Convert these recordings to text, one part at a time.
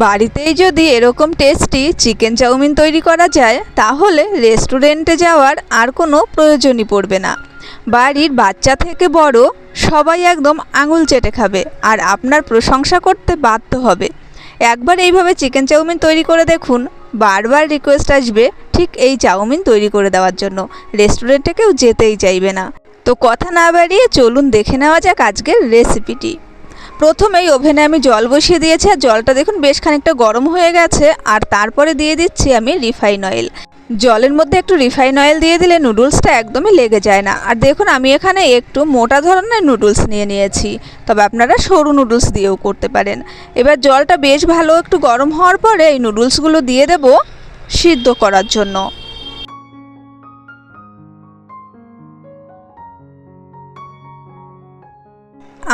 বাড়িতেই যদি এরকম টেস্টি চিকেন চাউমিন তৈরি করা যায় তাহলে রেস্টুরেন্টে যাওয়ার আর কোনো প্রয়োজনই পড়বে না। বাড়ির বাচ্চা থেকে বড় সবাই একদম আঙুল চেটে খাবে আর আপনার প্রশংসা করতে বাধ্য হবে। একবার এইভাবে চিকেন চাউমিন তৈরি করে দেখুন, বারবার রিকোয়েস্ট আসবে ঠিক এই চাউমিন তৈরি করে দেওয়ার জন্য, রেস্টুরেন্টে কেউ যেতেই চাইবে না। তো কথা না বাড়িয়ে চলুন দেখে নেওয়া যাক আজকের রেসিপিটি। প্রথমেই ওভেনে আমি জল বসিয়ে দিয়েছি আর জলটা দেখুন বেশ খানিকটা গরম হয়ে গেছে। আর তারপরে দিয়ে দিচ্ছি আমি রিফাইন অয়েল। জলের মধ্যে একটু রিফাইন অয়েল দিয়ে দিলে নুডলসটা একদমই লেগে যায় না। আর দেখুন আমি এখানে একটু মোটা ধরনের নুডলস নিয়েছি, তবে আপনারা সরু নুডলস দিয়েও করতে পারেন। এবার জলটা বেশ ভালো একটু গরম হওয়ার পরে এই নুডলসগুলো দিয়ে দেব সিদ্ধ করার জন্য।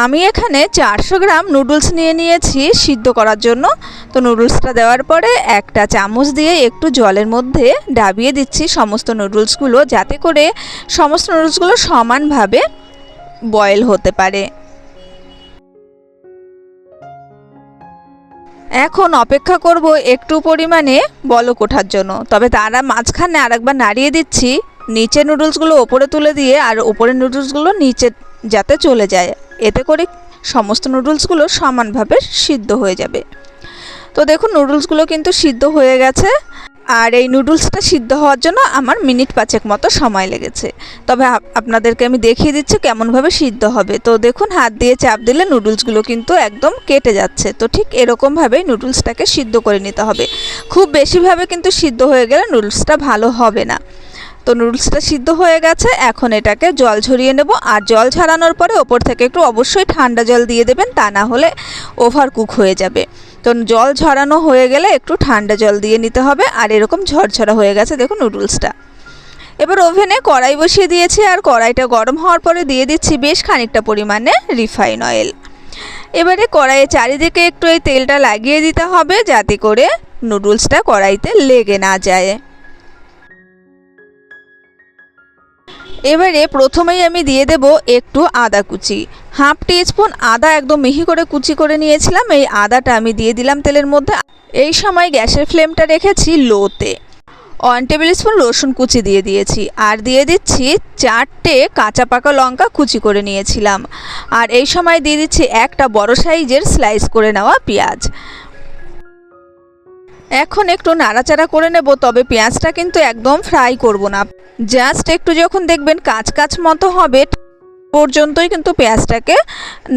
আমি এখানে 400 গ্রাম নুডলস নিয়েছি সিদ্ধ করার জন্য। তো নুডলসটা দেওয়ার পরে একটা চামচ দিয়ে একটু জলের মধ্যে ডাবিয়ে দিচ্ছি সমস্ত নুডলসগুলো, যাতে করে সমস্ত নুডলসগুলো সমানভাবে বয়েল হতে পারে। এখন অপেক্ষা করব একটু পরিমাণে বলক ওঠার জন্য, তবে তারা মাঝখানে আরেকবার নাড়িয়ে দিচ্ছি নিচের নুডলসগুলো ওপরে তুলে দিয়ে, আর ওপরের নুডলসগুলো নিচে যাতে চলে যায়, এতে করে সমস্ত নুডলসগুলো সমানভাবে সিদ্ধ হয়ে যাবে। তো দেখুন নুডলসগুলো কিন্তু সিদ্ধ হয়ে গেছে, আর এই নুডলসটা সিদ্ধ হওয়ার জন্য আমার মিনিট 5 মতো সময় লেগেছে। তবে আপনাদেরকে আমি দেখিয়ে দিচ্ছি কেমনভাবে সিদ্ধ হবে। তো দেখুন হাত দিয়ে চাপ দিলে নুডলসগুলো কিন্তু একদম কেটে যাচ্ছে। তো ঠিক এরকমভাবেই নুডলসটাকে সিদ্ধ করে নিতে হবে। খুব বেশিভাবে কিন্তু সিদ্ধ হয়ে গেলে নুডলসটা ভালো হবে না। তো নুডলসটা সিদ্ধ হয়ে গেছে, এখন এটাকে জল ঝরিয়ে নেব। আর জল ঝরানোর পরে ওপর থেকে একটু অবশ্যই ঠান্ডা জল দিয়ে দেবেন, তা না হলে ওভার কুক হয়ে যাবে। তো জল ঝরানো হয়ে গেলে একটু ঠান্ডা জল দিয়ে নিতে হবে। আর এরকম ঝরঝরা হয়ে গেছে দেখুন নুডলসটা। এবার ওভেনে কড়াই বসিয়ে দিয়েছি, আর কড়াইটা গরম হওয়ার পরে দিয়ে দিচ্ছি বেশ খানিকটা পরিমাণে রিফাইন অয়েল। এবারে কড়াইয়ে চারিদিকে একটু এই তেলটা লাগিয়ে দিতে হবে, যাতে করে নুডলসটা কড়াইতে লেগে না যায়। এবারে প্রথমেই আমি দিয়ে দেব একটু আদা কুচি, হাফ টিস্পুন আদা একদম মিহি করে কুচি করে নিয়েছিলাম। এই আদাটা আমি দিয়ে দিলাম তেলের মধ্যে। এই সময় গ্যাসের ফ্লেমটা রেখেছি লোতে। 1 টেবিল স্পুন রসুন কুচি দিয়ে দিয়েছি, আর দিয়ে দিচ্ছি 4টে কাঁচা পাকা লঙ্কা কুচি করে নিয়েছিলাম। আর এই সময় দিয়ে দিচ্ছি একটা বড় সাইজের স্লাইস করে নেওয়া পেঁয়াজ। এখন একটু নাড়াচাড়া করে নেব, তবে পেঁয়াজটা কিন্তু একদম ফ্রাই করব না, জাস্ট একটু যখন দেখবেন কাঁচ কাঁচ মতো হবে পর্যন্তই কিন্তু পেঁয়াজটাকে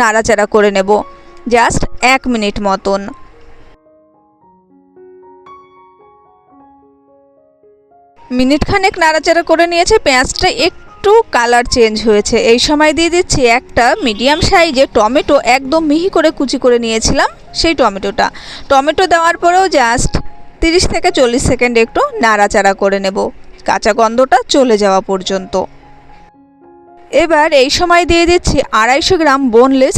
নাড়াচাড়া করে নেব, জাস্ট 1 মিনিট মতন। মিনিট খানেক নাড়াচাড়া করে নিয়েছে, পেঁয়াজটা একটু কালার চেঞ্জ হয়েছে। এই সময় দিয়ে দিচ্ছি একটা মিডিয়াম সাইজের টমেটো একদম মিহি করে কুচি করে নিয়েছিলাম, সেই টমেটো দেওয়ার পরেও জাস্ট 30 থেকে 40 সেকেন্ড একটু নাড়াচাড়া করে নেব, কাঁচা গন্ধটা চলে যাওয়া পর্যন্ত। এবার এই সময় দিয়ে দিচ্ছি 250 গ্রাম বোনলেস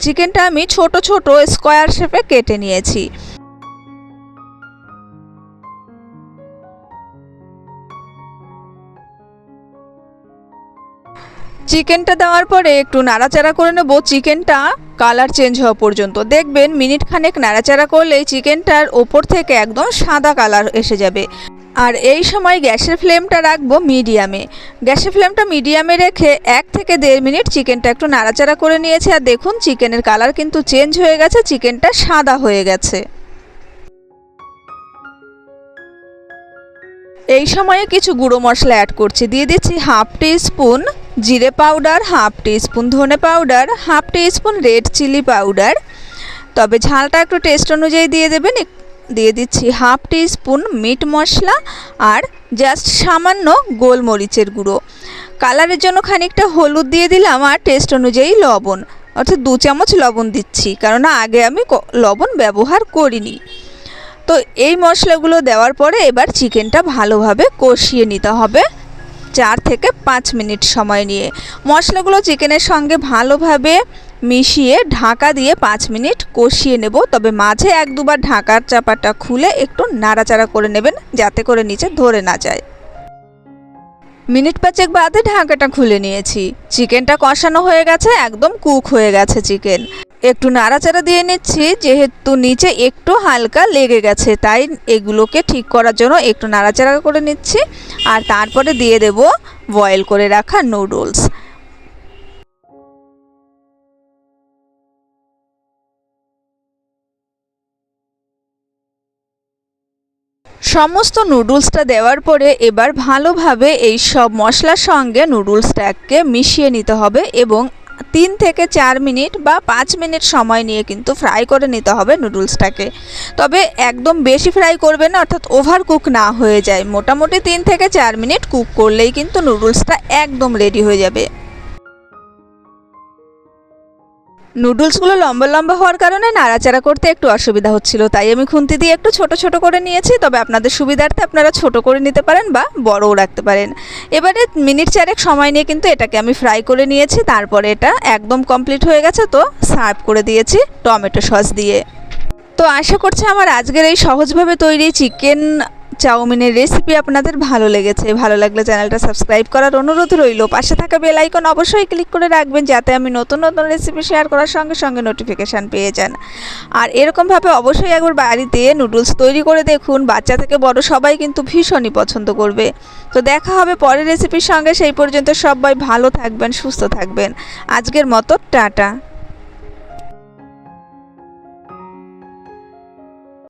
চিকেনটা আমি ছোট ছোট স্কোয়ার শেপে কেটে নিয়েছি। চিকেনটা দেওয়ার পরে একটু নাড়াচাড়া করে নেব, চিকেনটা কালার চেঞ্জ হওয়া পর্যন্ত। দেখবেন মিনিট খানেক নাড়াচাড়া করলেই চিকেনটার ওপর থেকে একদম সাদা কালার এসে যাবে। আর এই সময় গ্যাসের ফ্লেমটা রাখবো মিডিয়ামে। গ্যাসের ফ্লেমটা মিডিয়ামে রেখে 1 থেকে 1.5 মিনিট চিকেনটা একটু নাড়াচাড়া করে নিয়েছি। আর দেখুন চিকেনের কালার কিন্তু চেঞ্জ হয়ে গেছে, চিকেনটা সাদা হয়ে গেছে। এই সময়ে কিছু গুঁড়ো মশলা অ্যাড করছি, দিয়ে দিচ্ছি হাফ টিস্পুন জিরে পাউডার, হাফ টিস্পুন ধনে powder, half teaspoon red chilli powder, তবে ঝালটা একটু টেস্ট অনুযায়ী দিয়ে দেবেন। দিয়ে দিচ্ছি হাফ টিস্পুন মিট মশলা, আর জাস্ট সামান্য গোলমরিচের গুঁড়ো। কালারের জন্য খানিকটা হলুদ দিয়ে দিলাম, আর টেস্ট অনুযায়ী লবণ, অর্থাৎ 2 চামচ লবণ দিচ্ছি, কারণ আগে আমি লবণ ব্যবহার করিনি। তো এই মশলাগুলো দেওয়ার পরে এবার চিকেনটা ভালোভাবে কষিয়ে নিতে হবে 4 থেকে 5 মিনিট সময় নিয়ে। মশলাগুলো চিকেনের সঙ্গে ভালোভাবে মিশিয়ে ঢাকা দিয়ে 5 মিনিট কষিয়ে নেব, তবে মাঝে 1-2 বার ঢাকার চাপাটা খুলে একটু নাড়াচাড়া করে নেবেন, যাতে করে নিচে ধরে না যায়। মিনিট 5 বাদে ঢাকাটা খুলে নিয়েছি, চিকেনটা কষানো হয়ে গেছে, একদম কুক হয়ে গেছে চিকেন। একটু নাড়াচাড়া দিয়ে নিচ্ছি, যেহেতু নিচে একটু হালকা লেগে গেছে, তাই এগুলোকে ঠিক করার জন্য একটু নাড়াচাড়া করে নিচ্ছি। আর তারপরে দিয়ে দেব বয়েল করে রাখা নুডলস। সমস্ত নুডলসটা দেওয়ার পরে এবার ভালোভাবে এই সব মশলার সঙ্গে নুডলসটাকে মিশিয়ে নিতে হবে এবং 3 থেকে 4 মিনিট বা 5 মিনিট সময় নিয়ে কিন্তু ফ্রাই করে নিতে হবে নুডলসটাকে। তবে একদম বেশি ফ্রাই করবেন না, অর্থাৎ ওভার কুক না হয়ে যায়। মোটামুটি 3 থেকে 4 মিনিট কুক করলেই কিন্তু নুডলসটা একদম রেডি হয়ে যাবে। নুডলসগুলো লম্বা লম্বা হওয়ার কারণে নাড়াচাড়া করতে একটু অসুবিধা হচ্ছিল, তাই আমি খুন্তি দিয়ে একটু ছোট ছোট করে নিয়েছি। তবে আপনাদের সুবিধার্থে আপনারা ছোট করে নিতে পারেন বা বড়ও রাখতে পারেন। এবারে মিনিট 4 সময় নিয়ে কিন্তু এটাকে আমি ফ্রাই করে নিয়েছি। তারপরে এটা একদম কমপ্লিট হয়ে গেছে, তো সার্ভ করে দিয়েছি টমেটো সস দিয়ে। তো আশা করছি আমার আজকের এই সহজভাবে তৈরি চিকেন চাউমিনের রেসিপি আপনাদের ভালো লেগেছে। ভালো লাগলে চ্যানেলটা সাবস্ক্রাইব করার অনুরোধ রইল। পাশে থাকা বেল আইকন অবশ্যই ক্লিক করে রাখবেন, যাতে আমি নতুন নতুন রেসিপি শেয়ার করার সঙ্গে সঙ্গে নোটিফিকেশান পেয়ে যান। আর এরকমভাবে অবশ্যই একবার বাড়িতে নুডলস তৈরি করে দেখুন, বাচ্চা থেকে বড় সবাই কিন্তু ভীষণই পছন্দ করবে। তো দেখা হবে পরের রেসিপির সঙ্গে, সেই পর্যন্ত সবাই ভালো থাকবেন, সুস্থ থাকবেন। আজকের মতো টাটা।